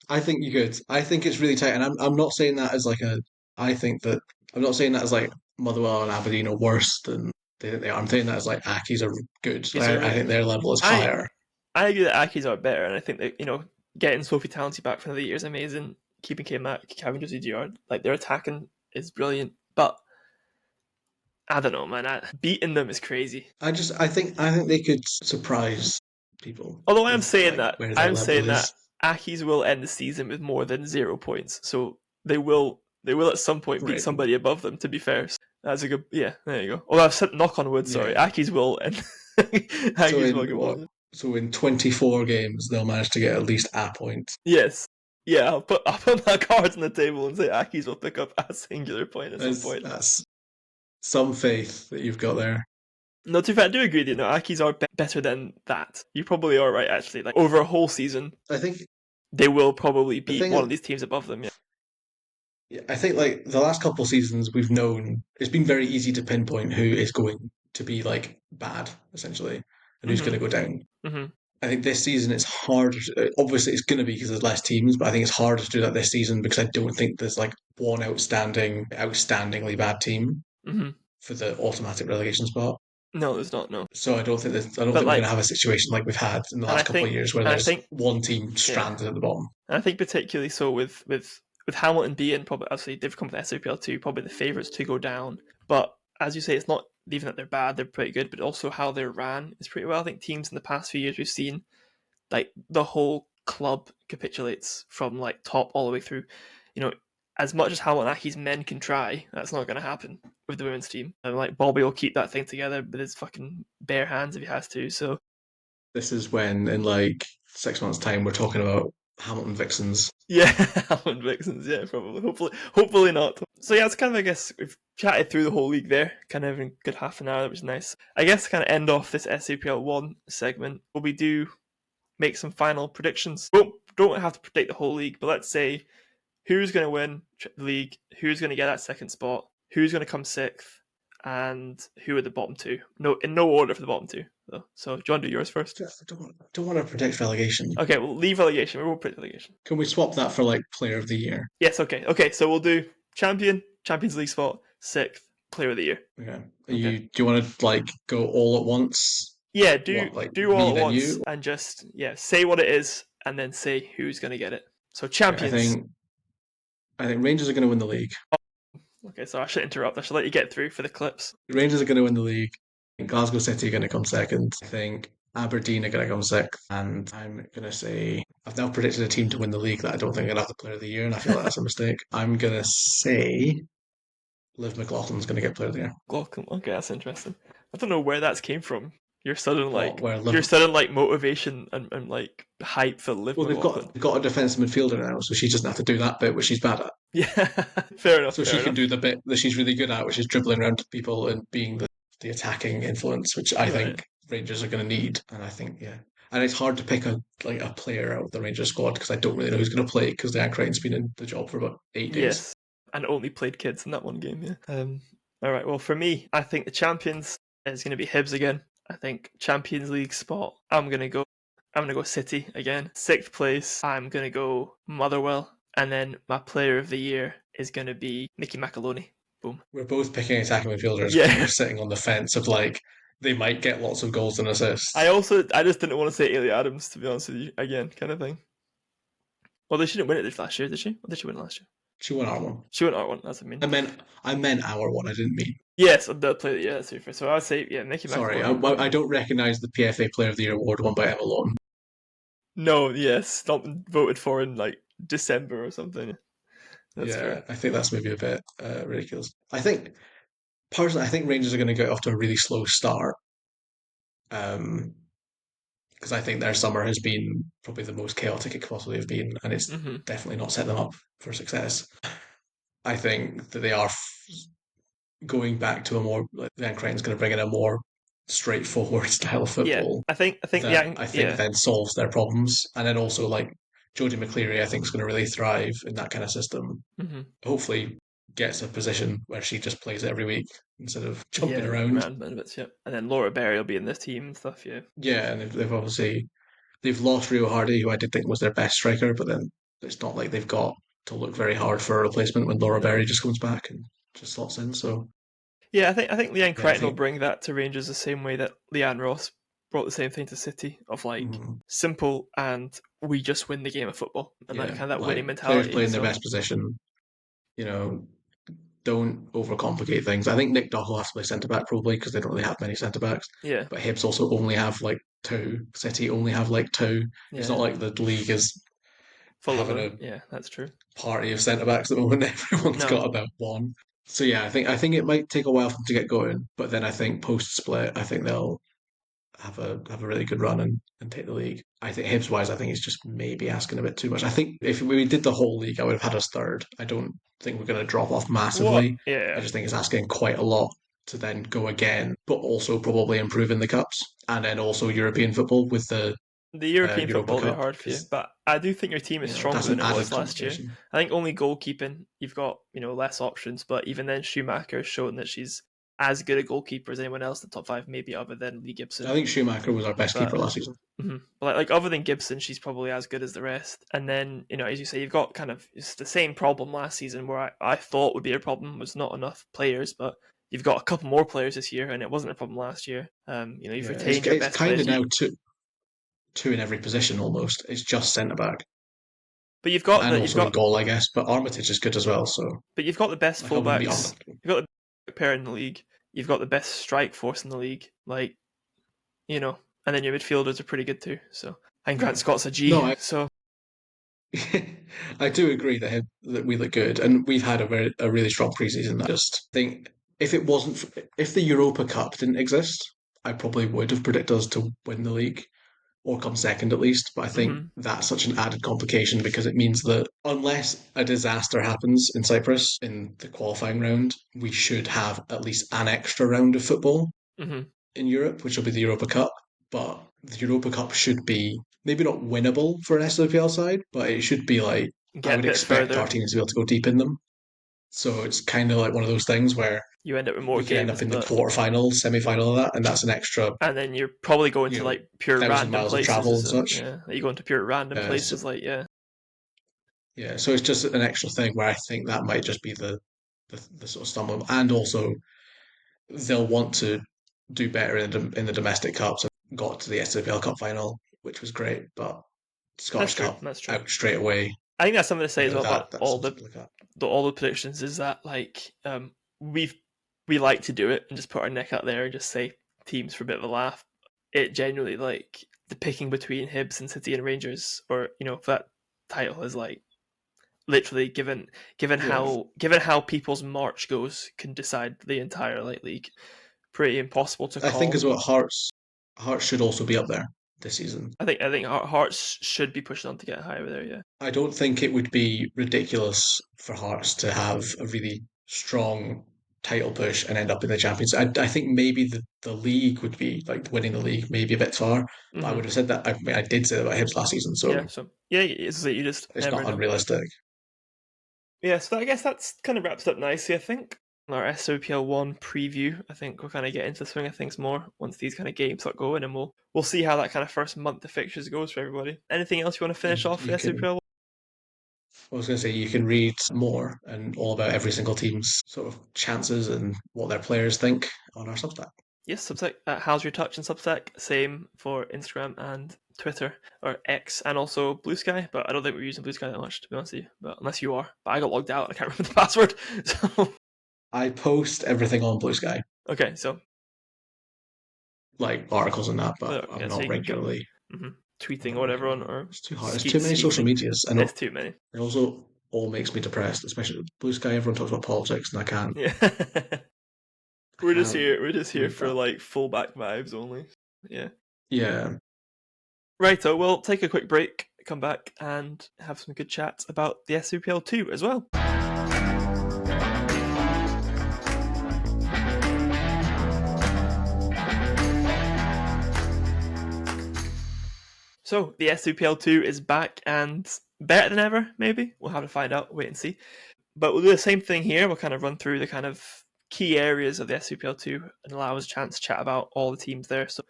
I think you could. I think it's really tight, and I'm not saying that as like a. I think that I'm not saying that as like Motherwell and Aberdeen are worse than they are. I'm saying that as like Aki's are good. Yes, you're I right. think their level is I higher. I agree that Aki's are better, and I think that getting Sophie Talenty back for another year is amazing. Keeping K Mac, Kevin Josie Giard, like their attacking is brilliant, but I don't know, man. Beating them is crazy. I think they could surprise people Although with like where their I'm level saying that is. Aki's will end the season with more than 0 points, so they will at some point beat Right. somebody above them. To be fair, so that's a good yeah. There you go. Although I've said knock on wood, sorry. Yeah. Aki's will end. So Aki's will in get what? one. So in 24 games, they'll manage to get at least a point. Yes. Yeah, I'll put my cards on the table and say Aki's will pick up a singular point at some point. That's some faith that you've got there. No, to be fair, I do agree. Aki's are better than that. You probably are right, actually. Like over a whole season, I think they will probably the beat thing one is, of these teams above them. Yeah. yeah, I think like the last couple of seasons, we've known it's been very easy to pinpoint who is going to be like bad, essentially, and who's going Mhm. to go down. Mhm. I think this season it's harder. Obviously, it's going to be because there's less teams, but I think it's harder to do that this season because I don't think there's like one outstandingly bad team Mhm. for the automatic relegation spot. No, there's not. No, So I don't but think we're going to like, have a situation like we've had in the and last couple of years where I there's think, one team yeah, stranded at the bottom. and I think particularly so with Hamilton being probably obviously they've come from the SWPL too, probably the favourites to go down. But as you say, it's not even that they're bad; they're pretty good, but also how they're ran is pretty well. I think teams in the past few years we've seen like the whole club capitulates from like top all the way through. You know, as much as Hawanaki's men can try, that's not going to happen with the women's team. And like Bobby will keep that thing together with his fucking bare hands if he has to. So This is when in like 6 months' time we're talking about Hamilton Vixens. yeah, Howland Vixens, yeah, probably. Hopefully not. So yeah, it's kind of I guess we've chatted through the whole league there, kind of in a good half an hour. That was nice. I guess to kind of end off this SAPL one segment, will we do make some final predictions? Don't have to predict the whole league, but let's say who's going to win the league, who's going to get that second spot, who's going to come sixth, and who are the bottom two. No, in no order for the bottom two, though. So, do you want to do yours first? I don't want to predict relegation. Okay, we'll leave relegation. We will predict relegation. Can we swap that for like Player of the Year? Yes, okay. Okay, so we'll do champion, Champions League spot, sixth, player of the year. Okay. Okay. Do you want to like go all at once? Yeah, What like do all me at then once you? and just say what it is and then say who's going to get it. So Okay, champions. I think Rangers are going to win the league. Okay, so I should interrupt. I should let you get through for the clips. Rangers are going to win the league. I think Glasgow City are going to come second. I think Aberdeen are going to come sixth. And I'm going to say, I've now predicted a team to win the league that I don't think are going to have the player of the year, and I feel like that's a mistake. I'm going to say Liv McLaughlin's going to get player of the year. Welcome. Okay, that's interesting. I don't know where that's came from. What? Where Your Liv. sudden like motivation and like hype for Liv Well, McLaughlin. they've got a defensive midfielder now, so she doesn't have to do that bit, which she's bad at. Yeah, fair enough. So Fair she can enough. do the bit that she's really good at, which is dribbling around people and being the attacking influence, which I Right. think Rangers are going to need. And I think, yeah. And it's hard to pick a player out of the Rangers squad because I don't really know who's going to play because Dan Creighton's been in the job for about 8 days. Yes, and only played kids in that one game. Yeah. All right. Well, for me, I think the champions is going to be Hibs again. I think Champions League spot. I'm gonna go City again. Sixth place. I'm gonna go Motherwell, and then my player of the year is gonna be Nicky Macaroni. Boom. We're both picking attacking midfielders because we're Yeah. sitting on the fence of like they might get lots of goals and assists. I just didn't want to say Ailey Adams to be honest with you again, kind of thing. Well, they shouldn't win it this last year, did she? Or did she win it last year? She won our one. She won R1. That's what I mean. I meant our one. I didn't mean. Yes, the player. Yeah, that's super. So I'd say Nicky Sorry, Macaroni. I don't recognise the PFA Player of the Year award won by Emma Lawton. No, yes, not voted for in like December or something. That's Yeah, fair. I think that's maybe a bit ridiculous. Personally, I think Rangers are going to get off to a really slow start. Um, because I think their summer has been probably the most chaotic it could possibly have been, and it's Hmm. definitely not set them up for success. I think that they are going back to a more like Van Crichton's going to bring in a more straightforward style of Yeah, football I think that yeah, I think yeah. then solves their problems, and then also like Jody McCleary, I think is going to really thrive in that kind of system. Hmm. Hopefully, gets a position where she just plays every week instead of jumping Yeah, around. random benefits, yeah. And then Laura Berry will be in this team and stuff, yeah. Yeah, and they've obviously they've lost Rio Hardy, who I did think was their best striker, but then it's not like they've got to look very hard for a replacement when Laura Berry No. just comes back and just slots in. So Yeah, I think Leanne yeah, I Crichton will think bring that to Rangers the same way that Leanne Ross brought the same thing to City of like mm, simple and we just win the game of football and that yeah, kind of that winning like players mentality. playing their So best position, you know, don't overcomplicate things. I think Nick Doherty will have to play centre back probably because they don't really have many centre backs. yeah, But Hibs also only have like two. City only have like two. It's not yeah, like the league is full of having them. a Yeah, that's true. party of centre backs at the moment. Everyone's No, got about one. So yeah, I think it might take a while for them to get going, but then I think post split, I think they'll have a really good run and take the league. I think Hibs wise, I think it's just maybe asking a bit too much. I think if we did the whole league, I would have had us third. I don't think we're going to drop off what? massively. I Yeah, just think it's asking quite a lot to then go again, but also probably improve in the cups and then also European football with the the European Europa football will be Cup hard for you, because but I do think your team is stronger that's than an it added was last year. complication. I think only goalkeeping you've got less options, but even then Schumacher has shown that she's as good a goalkeeper as anyone else in the top five, maybe other than Lee I Gibson. think Schumacher was our best keeper But last season. like other than Gibson, she's probably as good as the rest. And then as you say, you've got kind of it's the same problem last season where I thought would be a problem was not enough players, but you've got a couple more players this year, and it wasn't a problem last year. You've Yeah, it's retained your it's best kind players. of now two in every position almost. It's just centre back But you've got and the you've also in got goal, I guess. But Armitage is good as well, so but you've got the best like I wouldn't be fullbacks. uncomfortable. You've got the pair in the league. You've got the best strike force in the league. And then your midfielders are pretty good too. So and Grant Yeah. Scott's a G. No, So I do agree that we look good, and we've had a really strong preseason. I just think if the Europa Cup didn't exist, I probably would have predicted us to win the league or come second at least. But I think mhm, that's such an added complication because it means that unless a disaster happens in Cyprus in the qualifying round, we should have at least an extra round of football mhm. in Europe, which will be the Europa Cup. But the Europa Cup should be maybe not winnable for an SWPL side, but it should be like I Get a would bit expect our further. teams to be able to go deep in them. So it's kind of like one of those things where You end up with more we could end up games, in the but quarterfinal, semi-final of that, and that's an extra, and then you're probably going you to know, like pure 1,000 random miles of places. travel and So such. yeah, you go into pure random So, places. Like yeah, yeah, so it's just an extra thing where I think that might just be the sort of stumbling, and also they'll want to do better in the domestic cups and got to the SWPL Cup final, which was great, but that's Scottish true. Cup That's true. out straight away. I think that's something to say as well about That's all something to look at. all the predictions. Is that like we've we like to do it and just put our neck out there and just say teams for a bit of a laugh. It genuinely like the picking between Hibs and City and Rangers, or if that title is like literally Yeah, given how people's March goes can decide the entire like league. Pretty impossible to I think call. as well. Hearts should also be up there this season. I think Hearts should be pushing on to get higher there. Yeah. I don't think it would be ridiculous for Hearts to have a really strong title push and end up in the Champions. I think maybe the league would be like winning the league maybe a bit far, but I Hmm. would have said that. I mean, I did say that about Hibs last season, Yeah. so So yeah, it's like you just it's never not know. unrealistic. Yeah. So I guess that's kind of wraps up nicely. I think our SOPL one preview. I think we'll kind of get into the swing of things more once these kind of games start going, and we'll see how that kind of first month of fixtures goes for everybody. Anything else you want to finish And off for you the can, SOPL? I was going to say, you can read more and all about every single team's sort of chances and what their players think on our Substack. Yes, Substack. How's your touch and Substack? Same for Instagram and Twitter or X, and also Blue Sky. But I don't think we're using Blue Sky that much, to be honest with you. But unless you are, but I got logged out. I can't remember the password. So I post everything on Blue Sky, okay, so like articles and that, but I'm yeah, so not you can keep regularly. I'm tweeting or not whatever on regularly. or It's too hard. There's too many social skeeting. medias, and It's too many. it also all makes me depressed. Especially with Blue Sky, everyone talks about politics, and Yeah, I can't we're just here read for that. like fullback vibes only. Yeah. Yeah, Right, so we'll take a quick break, come back, and have some good chats about the SWPL 2 as well. So the SWPL 2 is back and better than ever, maybe. We'll have to find out, wait and see. But we'll do the same thing here. We'll kind of run through the kind of key areas of the SWPL 2 and allow us a chance to chat about all the teams there. So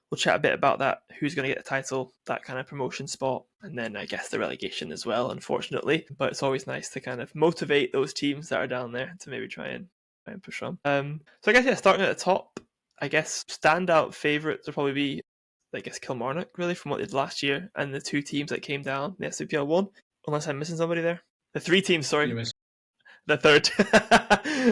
we'll chat a bit about that, who's going to get the title, that kind of promotion spot, and then I guess the relegation as well, unfortunately. But it's always nice to kind of motivate those teams that are down there to maybe try and push on. So I guess, yeah, starting at the top, I guess standout favourites would probably be, I guess, Kilmarnock, really, from what they did last year, and the two teams that came down, the SWPL 1, unless I'm missing somebody there. The three teams, sorry. You miss. The third.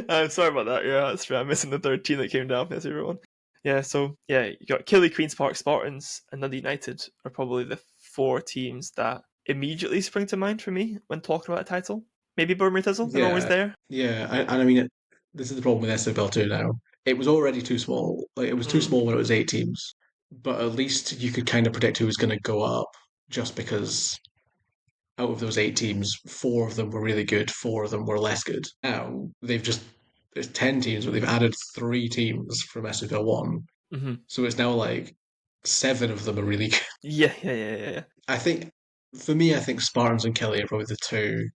I'm sorry about that. Yeah, that's true. I'm missing the third team that came down from the SWPL 1. Yeah, so yeah, you got Killie, Queen's Park, Spartans, and Dundee United are probably the four teams that immediately spring to mind for me when talking about a title. Maybe Birmingham Tizzle, they're always Yeah, there. yeah, and I mean, this is the problem with SWPL 2 now. It was already too small. Like it was too Mm. small when it was 8 teams, but at least you could kind of predict who was going to go up, just because out of those 8 teams, 4 of them were really good, 4 of them were less good. Now they've just there's 10 teams, but they've added 3 teams from SWPL 1, Mm-hmm. so it's now like 7 of them are really good. Yeah, yeah, yeah, yeah, yeah. I think for me, I think Spartans and Kelly are probably the two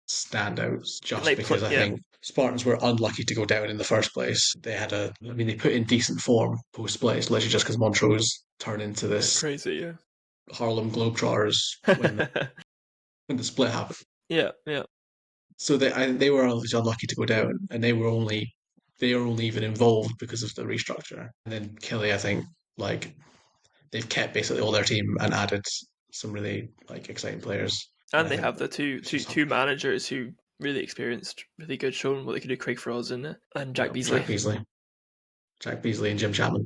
standouts, just Like, because I yeah, think Spartans were unlucky to go down in the first place. I mean, they put in decent form post split. It's literally just because Montrose turned into they're this crazy. Yeah, Harlem Globetrotters when the split happened. yeah, yeah. So they were obviously unlucky to go down, and they were only even involved because of the restructure. And then Kelly, I think, like they've kept basically all their team and added some really like exciting players. And And I they think have the two it's two just two managers who really experienced, really good, showing what they could do. Craig Froze and Jack Beasley. Jack Beasley and Jim Chapman.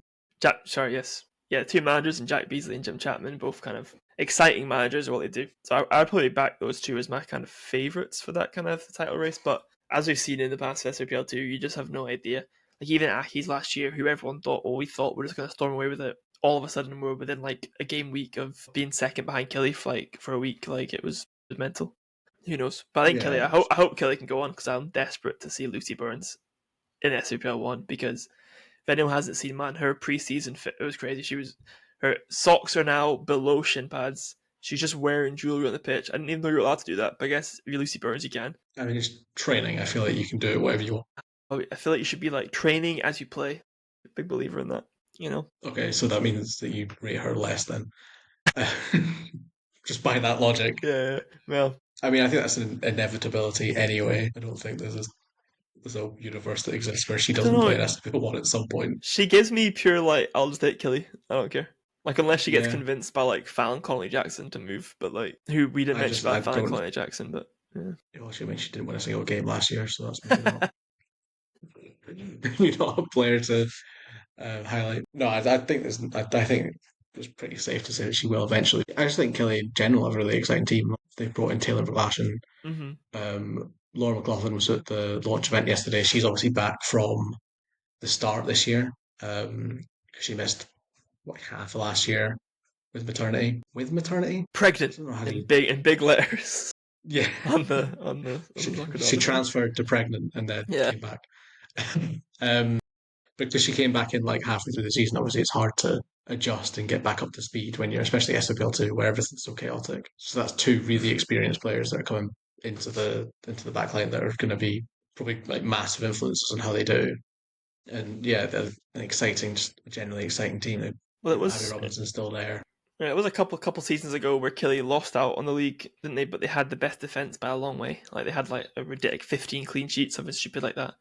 Sorry, yes, yeah, two managers and Jack Beasley and Jim Chapman, both kind of exciting managers of what they do. So I'd probably back those two as my kind of favourites for that kind of title race. But as we've seen in the past SWPL 2, you just have no idea. Like even Aki's last year, who everyone thought, oh, we thought we're just going to storm away with it. All of a sudden, we're within like a game week of being second behind Kelly for a week. Like it was mental. Who knows? But I think Kelly. Yeah, I hope Kelly can go on because I'm desperate to see Lucy Burns in SWPL 1 because if anyone hasn't seen, man, her preseason fit, it was crazy. Her socks are now below shin pads. She's just wearing jewelry on the pitch. I didn't even know you were allowed to do that, but I guess if you're Lucy Burns, you can. I mean it's training. I feel like you can do it whatever you want. I feel like you should be like training as you play. Big believer in that, you know? Okay, so that means that you rate her less then. Just by that logic. Yeah, well, I mean, I think that's an inevitability anyway. I don't think there's a universe that exists where she I don't doesn't play know. an SPL one at some point. She gives me pure like, I'll just take Killy. I don't care. Like, unless she gets Yeah, convinced by like Fallon Connolly Jackson to move, but like, who we didn't mention I about Fallon don't. Connolly Jackson, but yeah. Well, she, I mean, she didn't win a single game last year, so that's maybe not a player to highlight. No, I think I think it's pretty safe to say that she will eventually. I just think Kelly in general have a really exciting team. They've brought in Taylor Verlaschen. Mm-hmm. Laura McLaughlin was at the launch event yesterday. She's obviously back from the start this year. She missed what half of last year with maternity. With maternity, I Pregnant don't know how do in you. big letters Yeah, on the soccer she document. transferred to pregnant and then Yeah. came back. um, because she came back in like halfway through the season. Obviously, it's hard to adjust and get back up to speed when you're, especially SWPL 2, where everything's so chaotic. So that's two really experienced players that are coming into the back line that are going to be probably like massive influences on how they do. And yeah, they're an exciting, just generally exciting team. Well, Abby Robinson's still there. yeah, it was a couple seasons ago where Killy lost out on the league, didn't they? But they had the best defense by a long way. Like they had like a ridiculous 15 clean sheets, something stupid like that.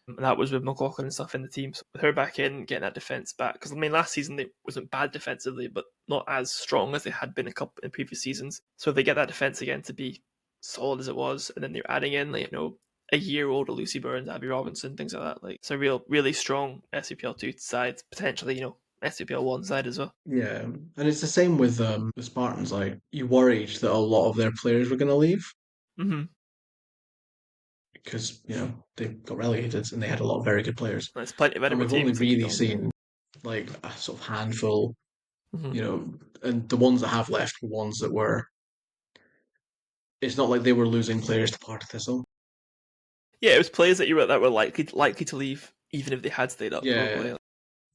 And that was with McLaughlin and stuff in the team. So with her back in, getting that defense back, because I mean last season they wasn't bad defensively, but not as strong as they had been a couple in previous seasons. So if they get that defense again to be solid as it was, and then they're adding in like a year older Lucy Burns, Abby Robinson, things like that. Like it's a really strong SCPL 2 side, potentially SCPL 1 side as well. Yeah, and it's the same with the Spartans. Like you worried that a lot of their players were going to leave Mm-hmm. because they got relegated and they had a lot of very good players. There's plenty of And Edinburgh we've only teams that keep really going. Yeah. seen like a sort of handful Mm-hmm. And the ones that have left were ones that were. It's not like they were losing players to Partick Thistle. Yeah, it was players that were likely to leave, even if they had stayed up, Yeah, probably.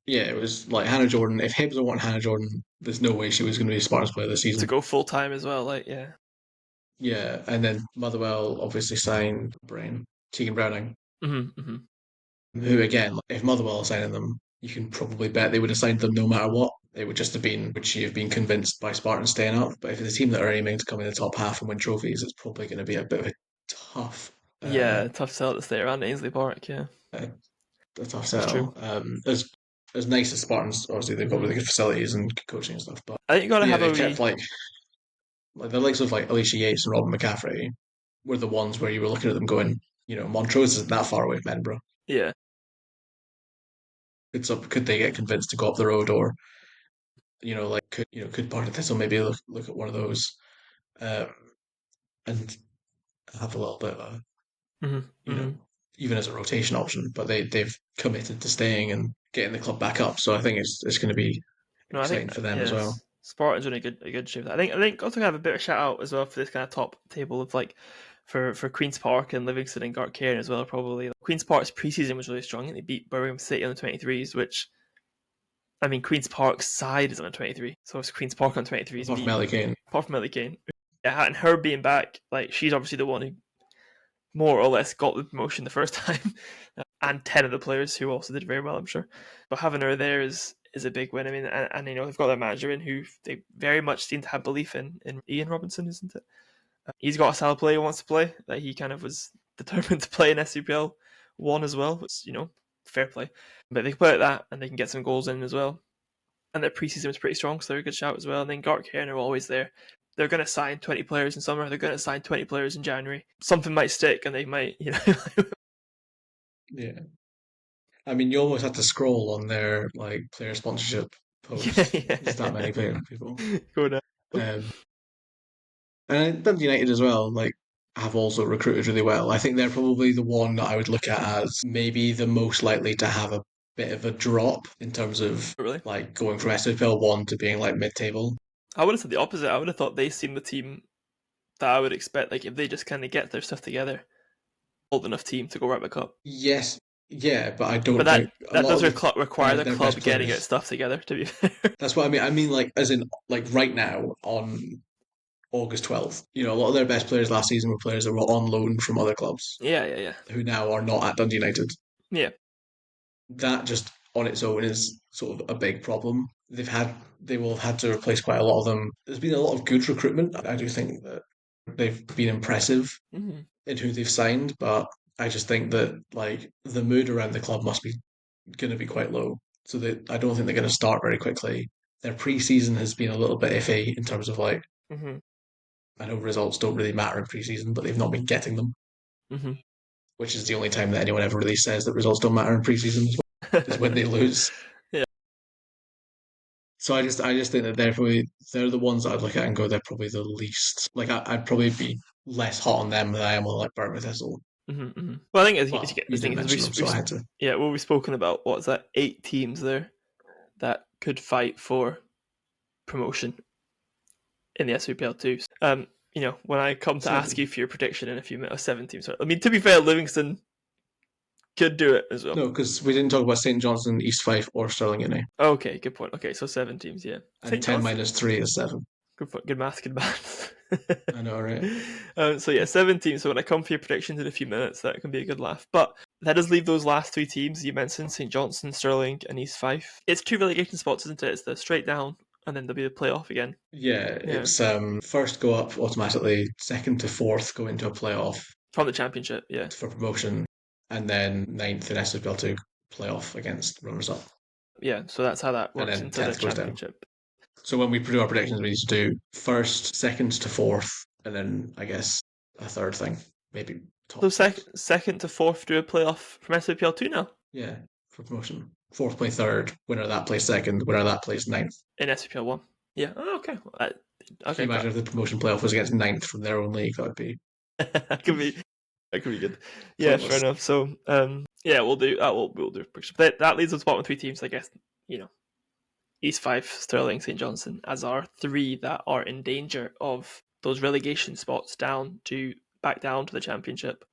yeah, it was like Hannah Jordan. If Hibs had want Hannah Jordan, there's no way she was going to be Spartans player this To season. go full time as well, like yeah. Yeah, and then Motherwell obviously signed Brain Tegan Browning, Mm-hmm, mm-hmm. who again, if Motherwell are signing them, you can probably bet they would have signed them no matter what. It would just have been, would she have been convinced by Spartan staying up? But if it's a team that are aiming to come in the top half and win trophies, it's probably going to be a bit of tough, uh, Yeah, tough sell to stay around Ainsley Park. Yeah, a, a tough that's true. sell. As nice as Spartans, obviously they've got Mm-hmm. really good facilities and good coaching and stuff. I think you got to But yeah, have a they've kept wee. like the likes of like Alicia Yates and Robin McCaffrey were the ones where you were looking at them going, Montrose isn't that far away from Edinburgh. Yeah. Could they get convinced to go up the road, or like could Partick Thistle maybe look at one of those um, and have a little bit of a Mm-hmm, you know mm-hmm. even as a rotation option, but they've committed to staying and getting the club back up. So I think it's going to be No, I think exciting for them as well. yes, Spartans are in a good shape. I think also have a bit of shout out as well for this kind of top table of like for Queens Park and Livingston and Gartcairn as well. Probably Queens Park's preseason was really strong and they beat Birmingham City on the 23s, which I mean Queens Park's side is on the 23, so it's Queens Park on 23s Apart from beat Ellie Kane, apart from Ellie Kane. Yeah, and her being back, like she's obviously the one who more or less got the promotion the first time, and 10 of the players who also did very well, I'm sure. But having her there is a big win. I mean, and they've got their manager in who they very much seem to have belief in Ian Robinson, isn't it? He's got a style of play he wants to play that he kind of was determined to play in SWPL 1 as well, which, fair play. But they can play like that and they can get some goals in as well. And their preseason was pretty strong, so they're a good shout as well. And then Gartcairn are always there. They're going to sign 20 players in summer. They're going to sign 20 players in January. Something might stick, and they might, yeah. I mean, you almost had to scroll on their like player sponsorship yeah, post. There's that many yeah. player people. Go now. Um, and Dundee United as well, like, have also recruited really well. I think they're probably the one that I would look at as maybe the most likely to have a bit of a drop in terms of Really, like going from SWPL 1 to being like mid-table. I would have said the opposite. I would have thought they seem the team that I would expect. Like if they just kind of get their stuff together, old enough team to go right back up. Yes, yeah, but I But don't think that a that lot does of require the their best club getting its players. stuff together. To be fair. That's what I mean. I mean, like, as in, like, right now on August 12th, a lot of their best players last season were players that were on loan from other clubs Yeah, yeah, yeah, who now are not at Dundee United. yeah. That just on its own is sort of a big problem. They will have had to replace quite a lot of them. There's been a lot of good recruitment. I do think that they've been impressive Mm-hmm. in who they've signed, but I just think that like the mood around the club must be going to be quite low. So I don't think they're going to start very quickly. Their pre-season has been a little bit iffy in terms of like Mm-hmm. I know results don't really matter in pre-season, but they've not been getting them, Mm-hmm. which is the only time that anyone ever really says that results don't matter in pre-season is when they lose. Yeah. So I just think that they're the ones that I'd look at and go they're probably the least like I'd probably be less hot on them than I am on like Burton Thistle. Mm-hmm, mm-hmm. Well, I think Well, the you thing didn't is mention them, so I had to. yeah, well, we've spoken about what's that 8 teams there that could fight for promotion in the SWPL too. When I come to ask you Seven. for your prediction in a few minutes, 7 teams. I mean, to be fair, Livingston could do it as well. No, because we didn't talk about St Johnson, East Fife, or Stirling Uni. Okay, good point. Okay, so 7 teams, yeah. And St. 10 John's, minus 3 is 7. good point. Good maths, good maths. I know, right? So yeah, 7 teams. So when I come for your predictions in a few minutes, that can be a good laugh. But that does leave those last 3 teams you mentioned: St Johnstone, Stirling, and East Fife. It's 2 relegation spots, isn't it? It's the straight down, and then there'll be the playoff again. Yeah, Yeah, it's first go up automatically, second to fourth go into a playoff from the championship. Yeah, for promotion, and then ninth in SWPL 2 playoff against runners up, yeah. So that's how that and works then into the 10th goes down. championship. So when we do our predictions, we need to do first, second to fourth, and then I guess a third thing, maybe So top six. second to fourth do a playoff from SWPL two now Yeah, for promotion. Fourth play third, winner of that plays second, winner of that plays ninth. in SWPL one. Yeah. Oh, okay. Can you Okay. imagine if the promotion playoff was against ninth from their own league? That would be That could be good. Yeah, fair pointless. enough. So yeah, we'll do that. We'll do. That leaves us bottom 3 teams. I guess you know East Fife, Stirling, St Johnstone as our three that are in danger of those relegation spots back down to the Championship.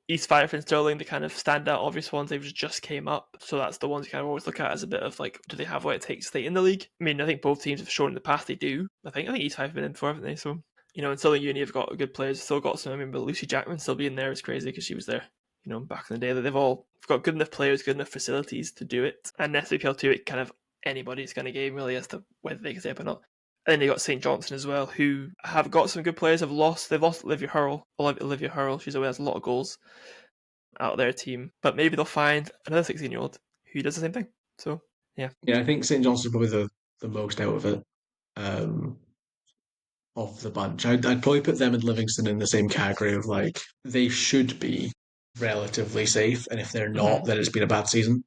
East Fife and Stirling, the kind of standout obvious ones, they've just came up, so that's the ones you kind of always look at as a bit of like, do they have what it takes to stay in the league? I mean, I think both teams have shown in the past they do. I think East Fife have been in before, haven't they? So, and Stirling Uni have got good players, still got some. I remember Lucy Jackman still being there is crazy because she was there, back in the day. That they've all got good enough players, good enough facilities to do it. And SWPL 2, it kind of anybody's kind of game really as to whether they can stay up or not. And then you got St Johnstone as well, who have got some good players. They've lost Olivia Hurrell. She's away has a lot of goals out of their team, but maybe they'll find another 16-year-old who does the same thing. So yeah, I think St John's is probably the most out of it um, of the bunch. I'd probably put them and Livingston in the same category of like they should be relatively safe, and if they're not, then it's been a bad season.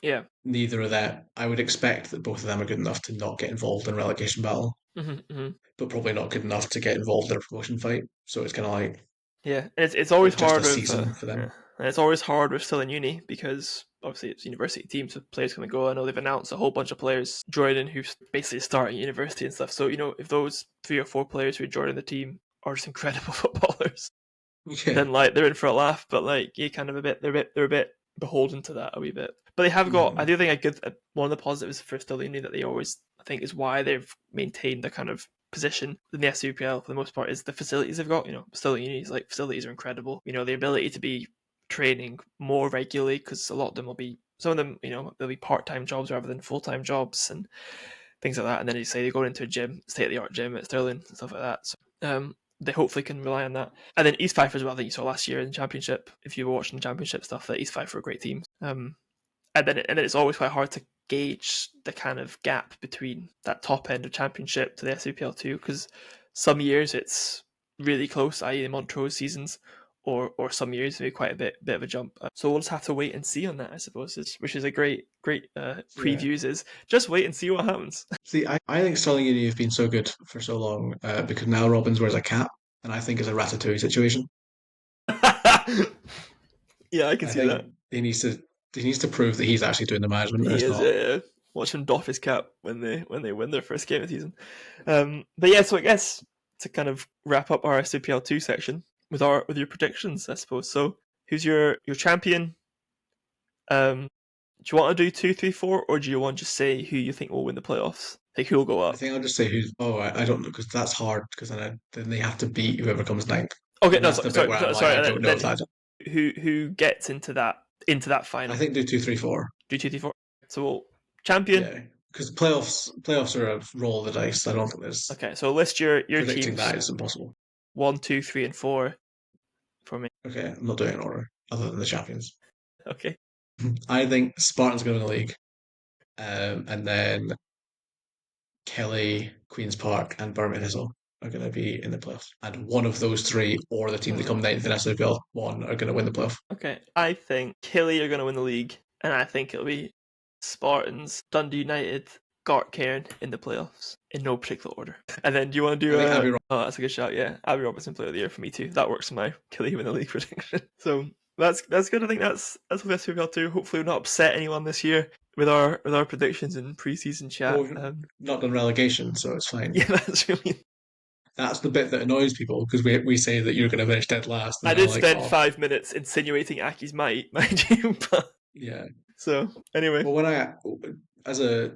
Yeah. Neither of that. I would expect that both of them are good enough to not get involved in relegation battle, but probably not good enough to get involved in a promotion fight. So it's kind of like yeah, and it's always just a hard with season for them. yeah. And it's always hard with still in uni because obviously it's university teams with players going to go. I know they've announced a whole bunch of players joining who basically start at university and stuff. So if those 3 or 4 players who are joining the team are just incredible footballers, Yeah. then like they're in for a laugh. But like you kind of they're a bit beholden to that a wee bit. But they have got. I do think one of the positives for Still Uni that they always I think is why they've maintained the kind of position in the SWPL for the most part is the facilities they've got. Still Uni's like facilities are incredible. The ability to be training more regularly because a lot of them will be some of them they'll be part-time jobs rather than full-time jobs and things like that. And then you say they go into a gym, state-of-the-art gym at Stirling and stuff like that. So they hopefully can rely on that. And then East Fife as well. I think you saw last year in the Championship, if you were watching the Championship stuff, that East Fife were a great team. And then it's always quite hard to gauge the kind of gap between that top end of Championship to the SWPL 2 because some years it's really close, i.e. the Montrose seasons, or some years maybe quite a bit of a jump. So we'll just have to wait and see on that, I suppose, which is a great Yeah. previews is just wait and see what happens. See, I think Stirling Uni have been so good for so long because now Robbins wears a cap, and I think it's a Ratatouille situation. Yeah, I can I see that. think he needs to prove that he's actually doing the management, and He it's is. not. Watch him doff his cap when they win their first game of the season. But yeah, so I guess to kind of wrap up our SWPL 2 section with your predictions, I suppose. So who's your champion? Do you want to do 2, 3, 4, or do you want to just say who you think will win the playoffs? Like who will go I up? think I'll just say who's. Oh, I don't know because that's hard because then they have to beat whoever comes ninth, Okay, and no, that's the bit sorry, where I'm sorry, like, sorry. I And don't know if then that. who gets into that I final? think do 2, 3, 4. Do 2, 3, 4. So champion. Yeah, because playoffs are a roll of the dice. I don't think there's Okay, so list your predicting teams that is impossible. 1, 2, 3, and 4 for me. Okay, I'm not doing it in order other than the champions. Okay. I think Spartans going to win the league, and then Kelly, Queens Park, and Birmingham Thistle are going to be in the playoffs. And one of those three, or the team that come ninth in SWPL one, are going to win the playoff. Okay, I think Killy are going to win the league, and I think it'll be Spartans, Dundee United, Gart Cairn in the playoffs in no particular order. And then do you want to I do think Abbey. Oh, that's a good shout. Yeah, Abby Robertson Player of the Year for me too. That works for my Killy win the league prediction. So that's good. I think that's what the SWPL too. Hopefully, we'll not upset anyone this year with our predictions and preseason chat. Well, we've not done relegation, so it's fine. Yeah, that's really. That's the bit that annoys people because we say that you're going to finish dead last, and I they're did like, spend oh, 5 minutes insinuating Aki's might, mind you. But yeah. so anyway, Well, as a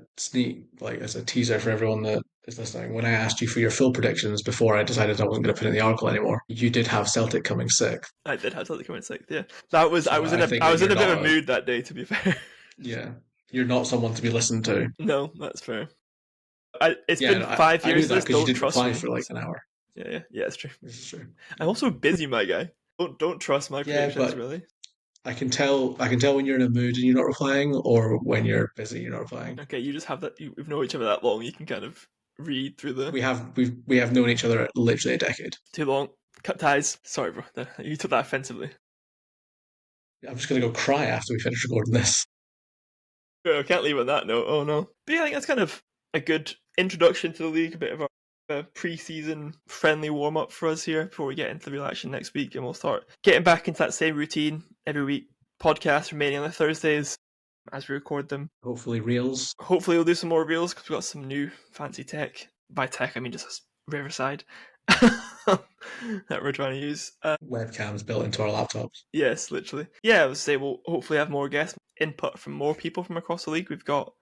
as a teaser for everyone that is listening, when I asked you for your full predictions before I decided I wasn't going to put in the article anymore, you did have Celtic coming sixth. I did have something coming sixth. Yeah, that was I So was I in a think I that was in you're a bit not of a mood that day. To be fair, yeah, you're not someone to be listened to. no, that's fair. It's Yeah, been no, 5 years. knew that Liz, because you don't didn't trust reply me. for like an hour. Yeah, it's true. This is true. I'm also busy, my guy. Don't trust my Yeah, predictions, but really. I can tell when you're in a mood and you're not replying, or when you're busy you're not replying. Okay, you just have that. We've known each other that long. You can kind of read through the We have known each other literally a decade. too long. Cut ties. Sorry, bro. You took that offensively. I'm just gonna go cry after we finish recording this. I can't leave on that note. Oh no. But yeah, I think that's kind of a good introduction to the league. A bit of a pre-season friendly warm-up for us here before we get into the real action next week, and we'll start getting back into that same routine every week. Podcast remaining on the Thursdays. as we record them. Hopefully, reels. Hopefully, we'll do some more reels because we've got some new fancy tech. By tech, I mean just Riverside that we're trying to use. Webcams built into our laptops. Yes, literally. Yeah, I would say we'll hopefully have more guest input from more people from across the league. We've got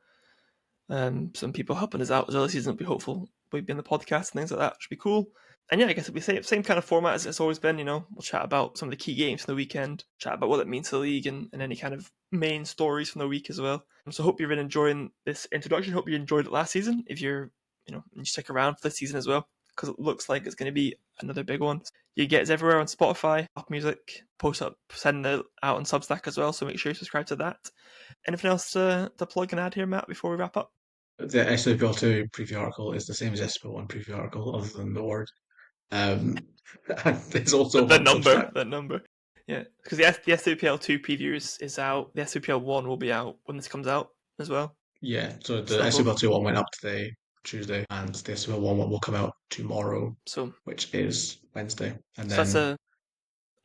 some people helping us out as well this season. I'll be hopeful we've been the podcast and things like that. Should be cool. And yeah, I guess it'll be same kind of format as it's always been. We'll chat about some of the key games from the weekend, chat about what it means to the league, and any kind of main stories from the week as well. So hope you've been enjoying this introduction. Hope you enjoyed it last season. If you're, you stick around for this season as well, because it looks like it's going to be another big one. You get us everywhere on Spotify, Apple Music, post up, send it out on Substack as well. So make sure you subscribe to that. Anything else to plug and add here, Matt, before we wrap up? The SWPL2 preview article is the same as SWPL1 preview article, other than the word. And there's also The on Substack. number. Yeah, because the SWPL 2 preview is out. The SWPL 1 will be out when this comes out as well. Yeah, so the Still both. SWPL2 one went up today, Tuesday, and the SWPL1 one will come out tomorrow, So which is Wednesday. And that's then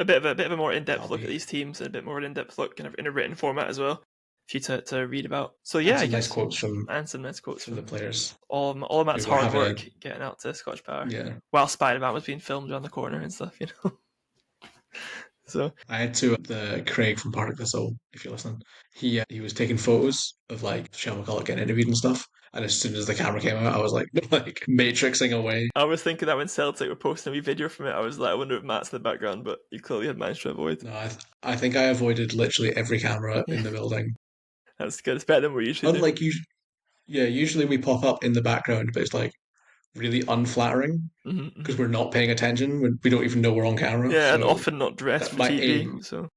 a bit of a more in-depth that'll look at be these teams and a bit more in-depth look kind of in a written format as well for you to read about. So and yeah, I some nice guess, quotes and some nice quotes from the from players all of who Matt's were hard having a work getting out to Scottish Power yeah. while Spider-Man was being filmed around the corner and stuff. So I had to the Craig from Partick Thistle, if you listen. He was taking photos of like Sean McCulloch getting interviewed and stuff. And as soon as the camera came out, I was like like matrixing away. I was thinking that when Celtic were posting a wee video from it, I was like, I wonder if Matt's in the background, but you clearly had managed to avoid. No, I think I avoided literally every camera Yeah, in the building. that's good. It's better than we usually do. Unlike you, yeah, usually we pop up in the background, but it's like really unflattering Mm-hmm, because mm-hmm. we're not paying attention. We don't even know we're on camera. Yeah, and So often not dressed that for TV. So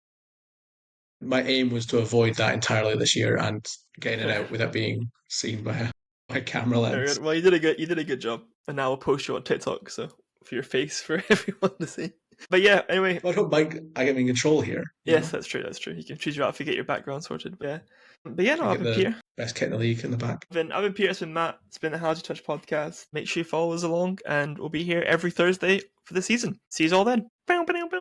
my aim was to avoid that entirely this year and getting it fair. out without being seen by a camera Very lens. good. Well, you did a good job, and now I'll post you on TikTok, so for your face for everyone to see. But yeah, anyway, But I don't mind. I am in control here. You yes, know, that's true. That's true. You can choose your outfit, get your background sorted. But yeah, no, can I've get been the Peter. best kit in the league in the back. I've been Peter. It's been Matt. It's been the How to Touch podcast. Make sure you follow us along, and we'll be here every Thursday for the season. See you all then. Bow, bow, bow.